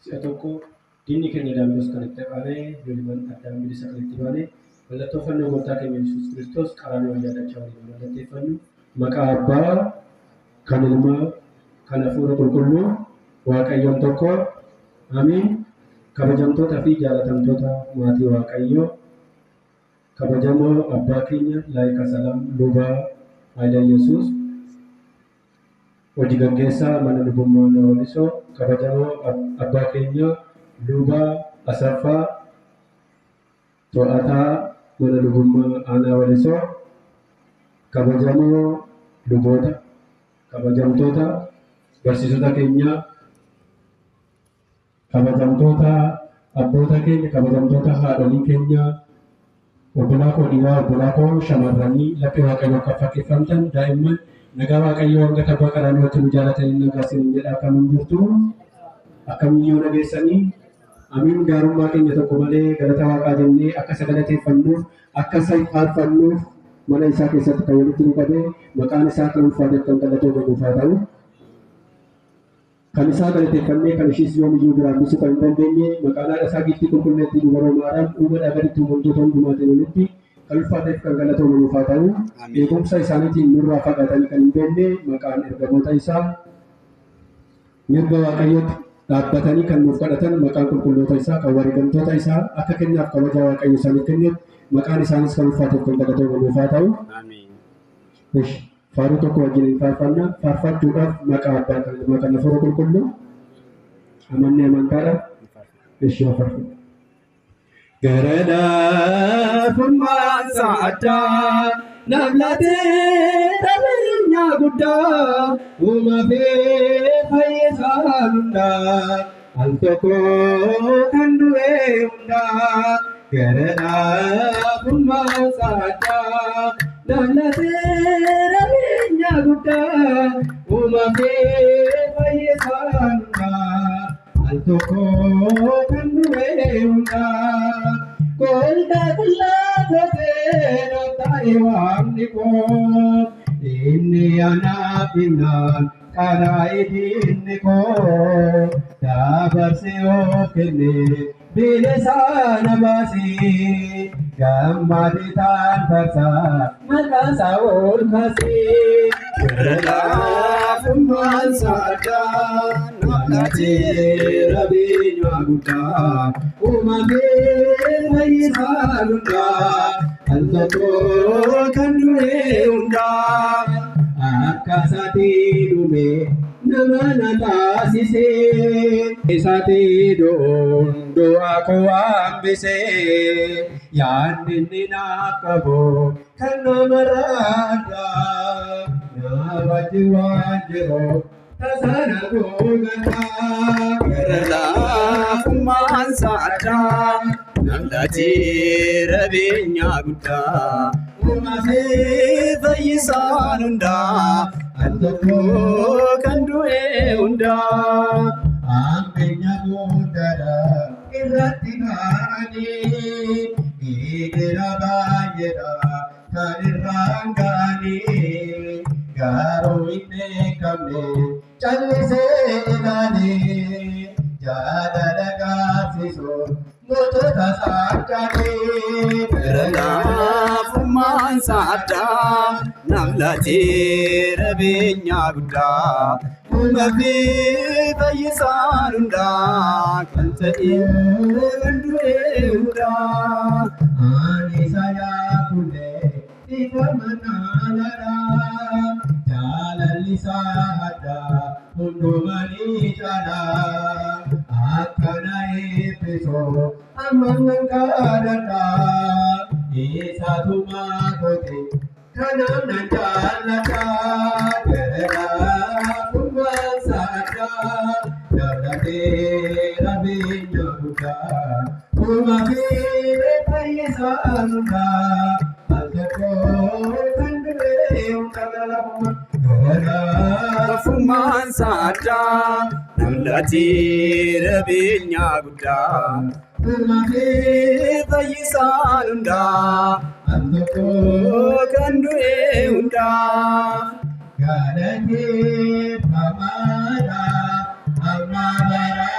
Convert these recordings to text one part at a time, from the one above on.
si'a tokko diinni keenya daandii kan itti qabee waliin addaan bilisa kan itti baane mallattoo fannoo gooftaa keenya Yesuus Kiristoos qaraanii wal yaadachaa waliin mallatteeffannu maqaa Abbaa kan Ilmaa kan Hafuura Qulqulluu Waaqayyoon tokko amiin. Kabajamtoota fi jaalatamtoota maatii Waaqayyoo kabajamoo abbaa keenya Laayika Salaam Lubaa Haayila Yesuus hojii gaggeessaa mana lubummaa Naawalisoo kabajamoo abbaa keenya Lubaa Asaffaa to'ataa mana lubummaa Naawalisoo kabajamoo luboota kabajamtoota barsiisota keenya kabajamtoota abboota keenya kabajamtoota haadholii keenya obbolaa koo dhiiraa obbolaa koo shamarranii laphee Waaqayyoo akka fakkeeffamtan daa'imman nagaa Waaqayyoo hanga tabba qaraan wajjin nu jaalatanii nagaa isiniin jedha akkamiin jirtu akkamiin yoo dhageessanii amiin. Gaarummaa keenya tokko malee galata Waaqaa jennee akka isa galateeffannuuf akka isa faarfannuuf mana isaa keessatti kan walitti nu qabee maqaan isaa kan ulfaate kan galatoo galuufaa ta'u kan isaa galateeffannee kan ishiis yoomiyyuu biraan bisu kan hin dandeenye maqaan haadha isaa giiftii qulqulleettii dubaroo maaraan uumadhaa gaditti uumamtoota hundumaatiin walitti kan ulfaateef kan galatoo galuufaa ta'u eegumsa isaaniitiin nurraa fagaatanii kan hin beekne maqaan ergamoota isaa mirga Waaqayyootti dhaabbatanii kan nuuf kadhatan maqaan qulqulloota isaa kan wareegamtoota isaa akka kennaaf kabaja Waaqayyo isaaniif kenneef maqaan isaanis kan ulfaateef kan galatoo galuufaa ta'u. Faaruu tokko wajjin faarfannaa faarfachuudhaaf maqaa abbaa kan Ilmaa kan Hafuura Qulqulluu amannee amantaadhaan ishee faarfanna. Garadaafummaan sa'aadaa namlatee qabeenyaa guddaa uumamee fayyisaa hundaa al tokko kan du'e hundaa garadaafummaan sa'aadaa namlatee qabeenyaa guddaa uumamee fayyisaa hundaa al tokko kan du'e hundaa. Kolda kullatee notaa'e waaqni koo inni anaaf hinnaan karaa idinni koo dabarsee of kenne bineensaan na baasee gammaditaan farsaa maqaasaa ol kaasee garadaafummaan sa'aadaa namlatee qabeenyaa guddaa uumamee fayyisaa hundaa al tokko kan du'e hundaa akka isaatii dhume nama na taasisee isaatii du'aa koo hambisee yaadni inni naaf qabu kan namarraadhaa na wajjin waan jiruuf tasaana googanaa garadaafummaan sa'aadaa namlatee qabeenyaa guddaa uumamee fayyisaan hundaa al tokko kan du'e hundaa hambeenya guddaadha irratti kaa'anii giddira baay'eedha kan irraan ga'anii garuu hin beekamne callisee ilaalee jaalala gaafsisuun mootota saaqanii garadaafummaan sa'aadaa namlatee qabeenyaa guddaa uumamee fayyisaan hundaa kan ta'e kan du'e hundaa ani sayaa kullee ifa manaanadhaa jaalalli isaa addaa hundumanii caalaa akkana eebbisoo amman kadhadhaa isaatumaa kote kanaan nan jaalladhaa garadaafummaan sa'aadaa namlatee qabeenyaa guddaa uumamee fayyisaan hundaa al tokko kan du'e hundaa. Garadaafummaan sa'aadaa namlatee qabeenyaa guddaa uumamee fayyisaan hundaa al tokko kan du'e hundaa. Galateeffamaadha amma bara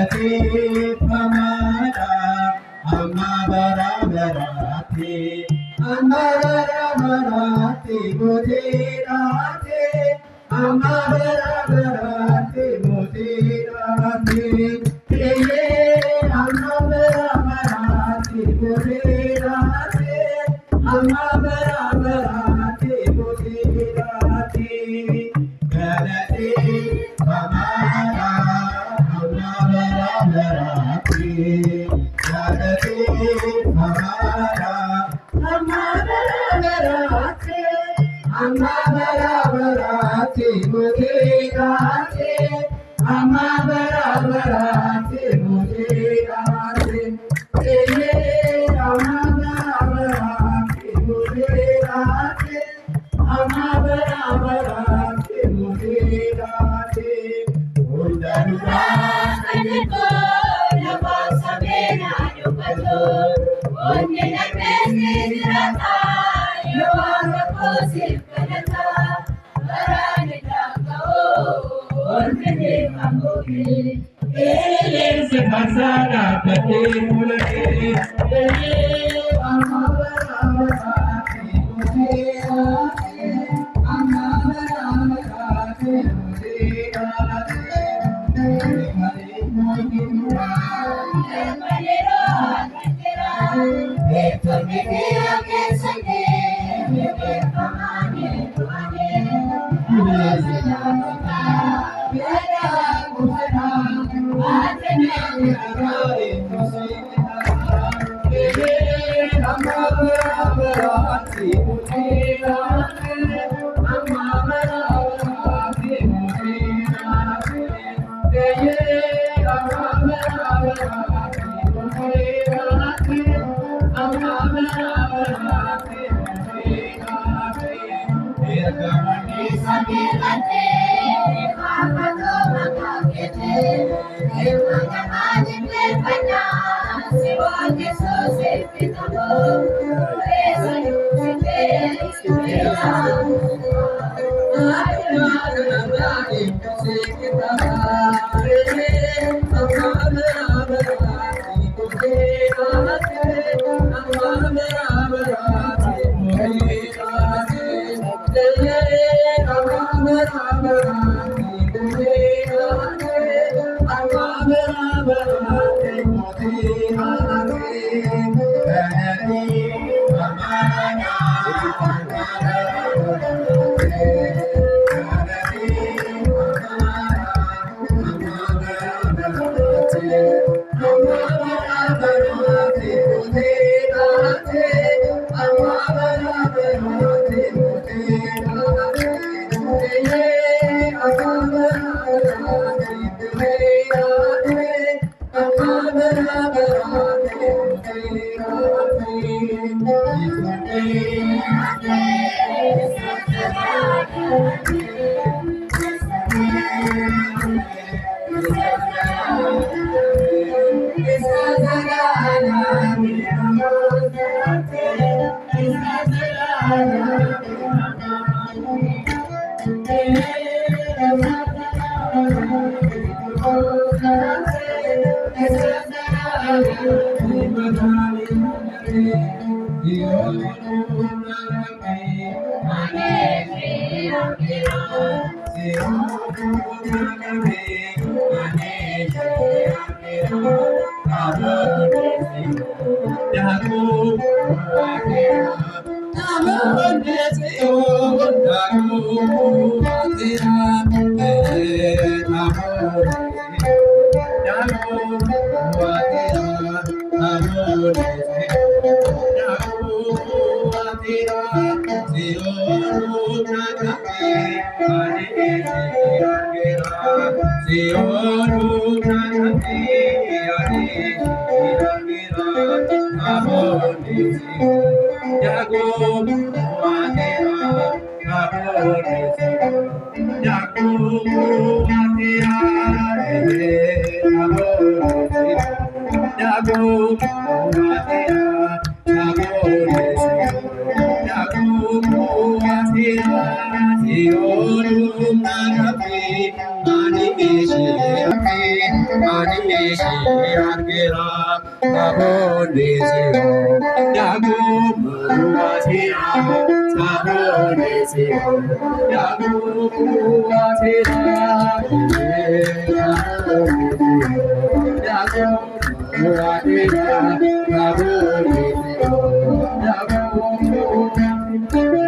galateeffamaadha amma bara baraatti amma bara baraatti mootiidhaate amma bara baraatti mootiidhaate amma bara baraatti mootiidhaate amma bara baraatti mootiidhaate galateeffamaadha amma bara baraatti galateeffamaadha amma bara baraatti amma bara baraatti mootiidhaate amma bara baraatti mootiidhaate amma bara baraatti mootiidhaate amma bara baraatti mootiidhaate hundaanurraa Onye na pesi dirata, yo anga kosi kanata, barane dakao, onye ne mamoke. Ele se pasara pate mulake, ele amara amate mujhe, amara amate mujhe. Ani Thank you.